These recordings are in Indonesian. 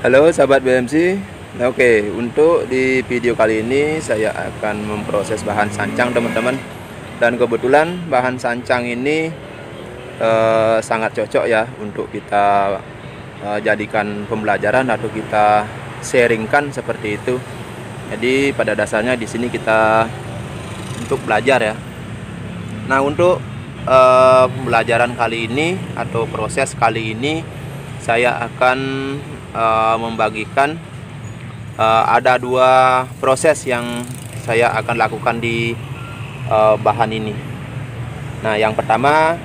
Halo sahabat BMC. Oke, untuk di video kali ini saya akan memproses bahan sancang teman-teman. Dan kebetulan bahan sancang ini sangat cocok ya untuk kita jadikan pembelajaran atau kita sharingkan seperti itu. Jadi pada dasarnya di sini kita untuk belajar ya. Nah, untuk pembelajaran kali ini atau proses kali ini saya akan membagikan ada dua proses yang saya akan lakukan di bahan ini. Nah, yang pertama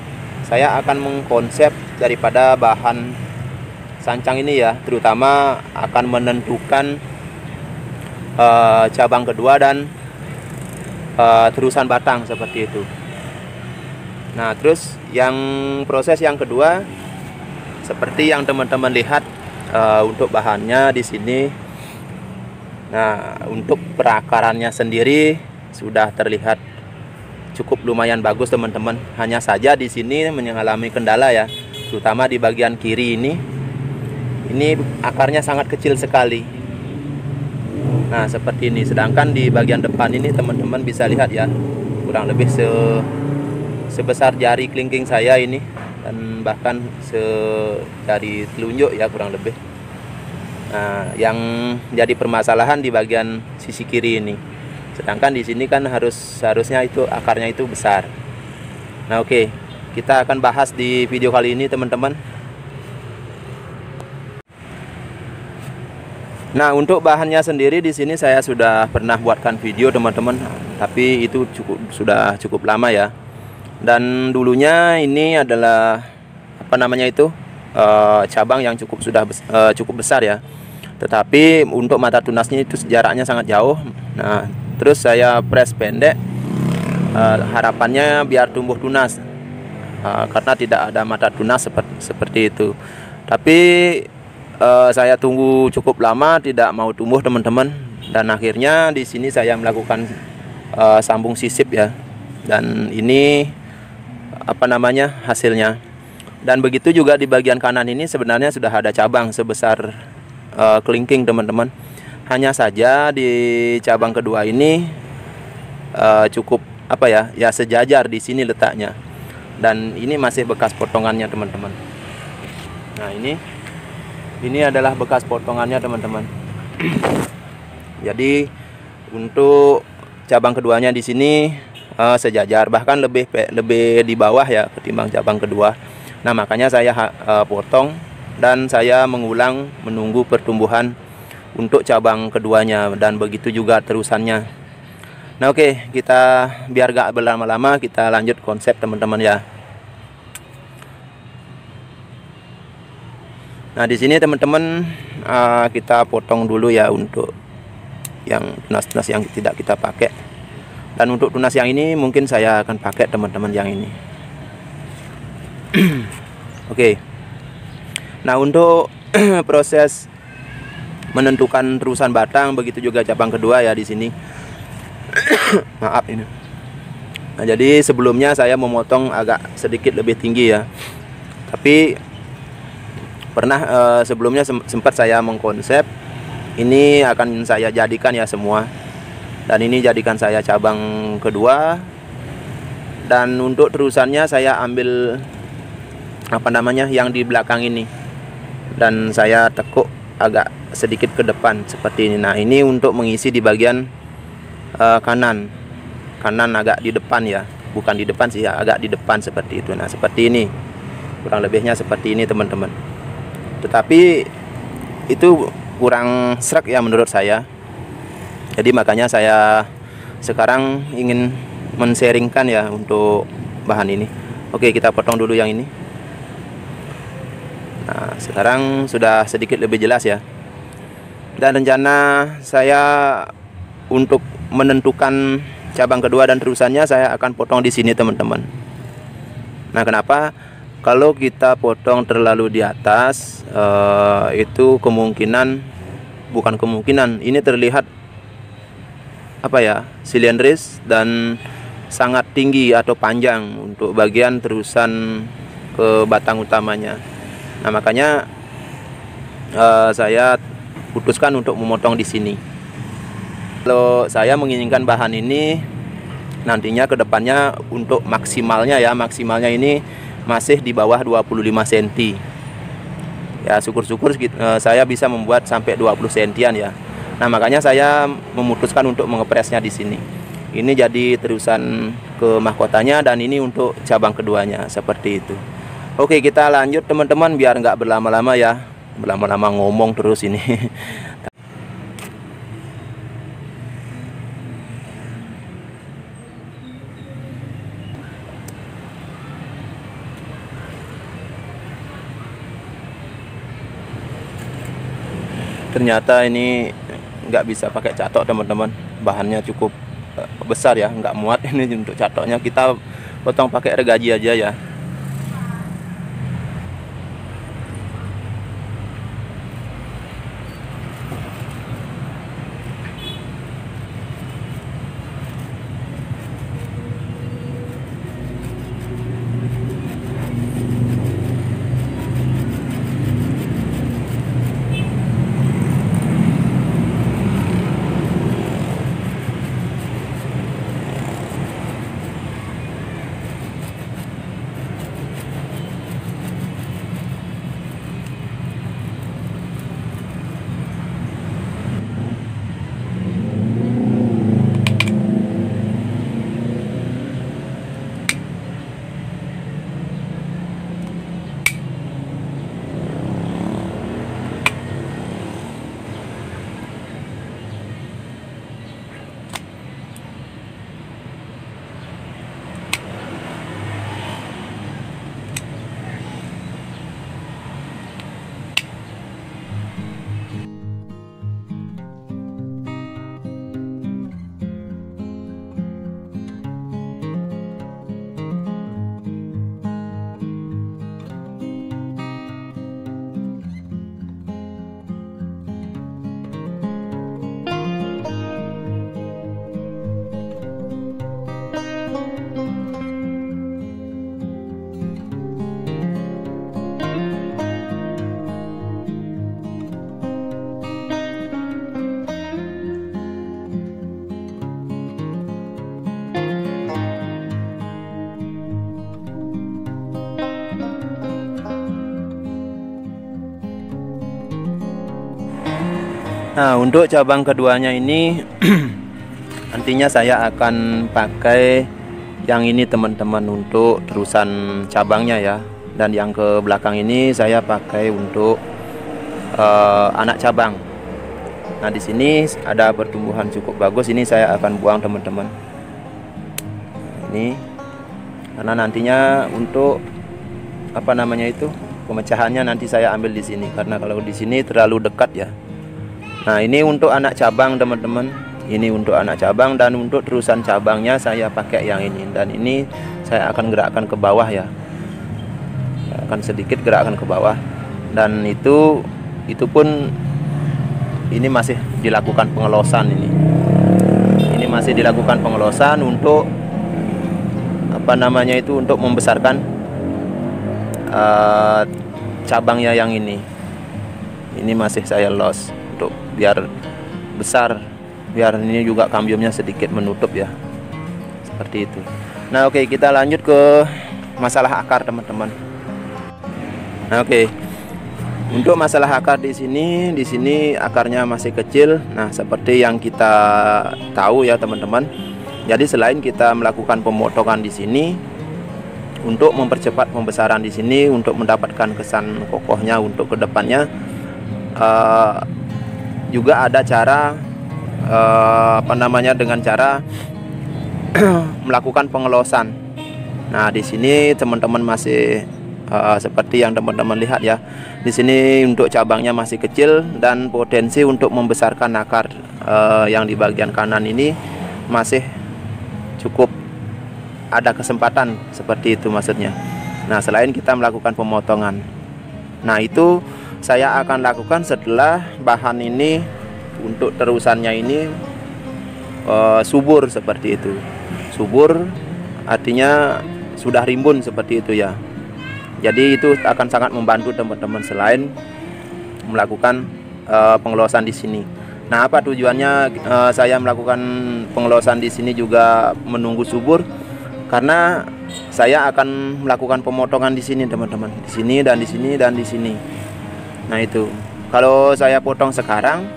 saya akan mengkonsep daripada bahan sancang ini ya, terutama akan menentukan cabang kedua dan terusan batang seperti itu. Nah, terus yang proses yang kedua seperti yang teman-teman lihat untuk bahannya di sini. Nah, untuk perakarannya sendiri sudah terlihat cukup lumayan bagus teman-teman. Hanya saja di sini mengalami kendala ya, terutama di bagian kiri ini. Ini akarnya sangat kecil sekali. Nah, seperti ini. Sedangkan di bagian depan ini teman-teman bisa lihat ya, kurang lebih sebesar jari kelingking saya ini, dan bahkan dari telunjuk ya kurang lebih. Nah, yang jadi permasalahan di bagian sisi kiri ini. Sedangkan di sini kan harusnya itu akarnya itu besar. Nah, oke, kita akan bahas di video kali ini teman-teman. Nah, untuk bahannya sendiri di sini saya sudah pernah buatkan video teman-teman, tapi itu sudah cukup lama ya. Dan dulunya ini adalah cabang yang cukup besar ya. Tetapi untuk mata tunasnya itu jaraknya sangat jauh. Nah, terus saya press pendek, harapannya biar tumbuh tunas, karena tidak ada mata tunas seperti itu. Tapi saya tunggu cukup lama tidak mau tumbuh teman-teman, dan akhirnya di sini saya melakukan sambung sisip ya. Dan ini hasilnya. Dan begitu juga di bagian kanan ini sebenarnya sudah ada cabang sebesar kelingking teman-teman. Hanya saja di cabang kedua ini cukup sejajar di sini letaknya. Dan ini masih bekas potongannya teman-teman. Nah, ini adalah bekas potongannya teman-teman. Jadi untuk cabang keduanya di sini sejajar, bahkan lebih di bawah ya ketimbang cabang kedua. Nah, makanya saya potong dan saya mengulang menunggu pertumbuhan untuk cabang keduanya, dan begitu juga terusannya. Nah, oke, kita biar gak berlama-lama kita lanjut konsep teman-teman ya. Nah, di sini teman-teman kita potong dulu ya untuk yang tunas-tunas yang tidak kita pakai. Dan untuk tunas yang ini mungkin saya akan pakai teman-teman yang ini. Oke. Nah, untuk proses menentukan terusan batang begitu juga cabang kedua ya di sini. Maaf ini. Nah, jadi sebelumnya saya memotong agak sedikit lebih tinggi ya. Tapi pernah sebelumnya sempat saya mengkonsep ini akan saya jadikan ya semua. Dan ini jadikan saya cabang kedua. Dan untuk terusannya saya ambil yang di belakang ini, dan saya tekuk agak sedikit ke depan seperti ini. Nah, ini untuk mengisi di bagian kanan agak di depan ya, bukan di depan sih ya, agak di depan seperti itu. Nah, seperti ini kurang lebihnya seperti ini teman-teman. Tetapi itu kurang srek ya menurut saya. Jadi makanya saya sekarang ingin men-sharingkan ya untuk bahan ini. Oke, kita potong dulu yang ini. Nah, sekarang sudah sedikit lebih jelas ya. Dan rencana saya untuk menentukan cabang kedua dan terusannya saya akan potong di sini teman-teman. Nah, kenapa? Kalau kita potong terlalu di atas, itu ini terlihat silindris dan sangat tinggi atau panjang untuk bagian terusan ke batang utamanya. Nah, makanya saya putuskan untuk memotong di sini. Kalau saya menginginkan bahan ini nantinya ke depannya untuk maksimalnya ini masih di bawah 25 cm. Ya, syukur-syukur saya bisa membuat sampai 20 cm ya. Nah, makanya saya memutuskan untuk mengepresnya di sini. Ini jadi terusan ke mahkotanya dan ini untuk cabang keduanya seperti itu. Oke, kita lanjut teman-teman biar nggak berlama-lama ya. Berlama-lama ngomong terus ini. Ternyata ini nggak bisa pakai catok teman-teman, bahannya cukup besar ya, nggak muat ini untuk catoknya. Kita potong pakai gergaji aja ya. Nah, untuk cabang keduanya ini nantinya saya akan pakai yang ini teman-teman untuk terusan cabangnya ya. Dan yang ke belakang ini saya pakai untuk anak cabang. Nah, di sini ada pertumbuhan cukup bagus, ini saya akan buang teman-teman. Ini karena nantinya untuk apa namanya itu, pemecahannya nanti saya ambil di sini karena kalau di sini terlalu dekat ya. Nah, ini untuk anak cabang teman-teman. Ini untuk anak cabang dan untuk terusan cabangnya saya pakai yang ini. Dan ini saya akan gerakkan ke bawah ya. Saya akan sedikit gerakkan ke bawah. Dan itu pun ini masih dilakukan pengelosan ini. Ini masih dilakukan pengelosan untuk apa namanya itu, untuk membesarkan cabangnya yang ini. Ini masih saya los untuk biar besar, biar ini juga kambiumnya sedikit menutup ya, seperti itu. Nah, oke, kita lanjut ke masalah akar teman-teman. Nah, oke, untuk masalah akar di sini akarnya masih kecil. Nah, seperti yang kita tahu ya teman-teman. Jadi selain kita melakukan pemotongan di sini untuk mempercepat pembesaran di sini, untuk mendapatkan kesan kokohnya untuk kedepannya, juga ada cara apa namanya, dengan cara melakukan pengelosan. Nah, di sini teman-teman masih seperti yang teman-teman lihat ya. Di sini untuk cabangnya masih kecil dan potensi untuk membesarkan akar yang di bagian kanan ini masih cukup ada kesempatan, seperti itu maksudnya. Nah, selain kita melakukan pemotongan, nah itu saya akan lakukan setelah bahan ini untuk terusannya ini subur, seperti itu. Subur artinya sudah rimbun seperti itu ya. Jadi itu akan sangat membantu teman-teman. Selain melakukan pengelosan di sini. Nah, apa tujuannya saya melakukan pengelosan di sini juga menunggu subur? Karena saya akan melakukan pemotongan di sini, teman-teman. Di sini dan di sini dan di sini. Nah, itu. Kalau saya potong sekarang,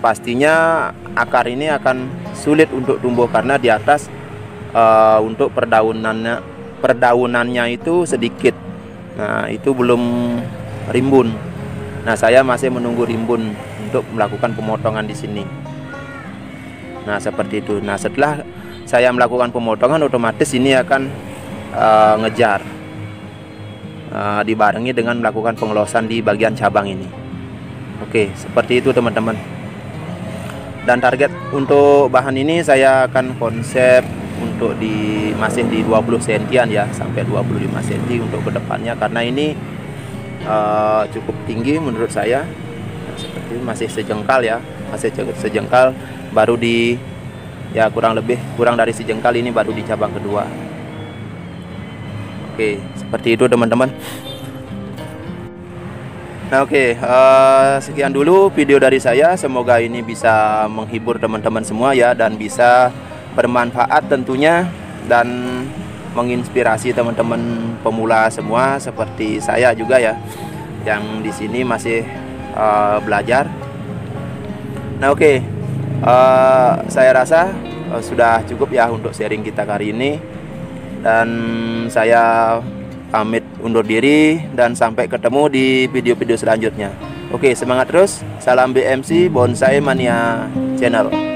pastinya akar ini akan sulit untuk tumbuh karena di atas untuk perdaunannya itu sedikit. Nah, itu belum rimbun. Nah, saya masih menunggu rimbun untuk melakukan pemotongan di sini. Nah, seperti itu. Nah, setelah saya melakukan pemotongan, otomatis ini akan ngejar, dibarengi dengan melakukan pengelosan di bagian cabang ini. Oke, seperti itu teman-teman. Dan target untuk bahan ini saya akan konsep untuk masih di 20 sentian ya, sampai 25 cm untuk kedepannya, karena ini cukup tinggi menurut saya. Nah, seperti ini masih sejengkal ya, masih sejengkal, baru di ya kurang dari sejengkal ini baru di cabang kedua. Oke, seperti itu teman-teman. Nah, oke, sekian dulu video dari saya. Semoga ini bisa menghibur teman-teman semua ya, dan bisa bermanfaat tentunya, dan menginspirasi teman-teman pemula semua seperti saya juga ya, yang di sini masih belajar. Nah, oke, saya rasa sudah cukup ya untuk sharing kita kali ini, dan saya pamit undur diri, dan sampai ketemu di video-video selanjutnya. Oke, semangat terus. Salam BMC Bonsai Mania Channel.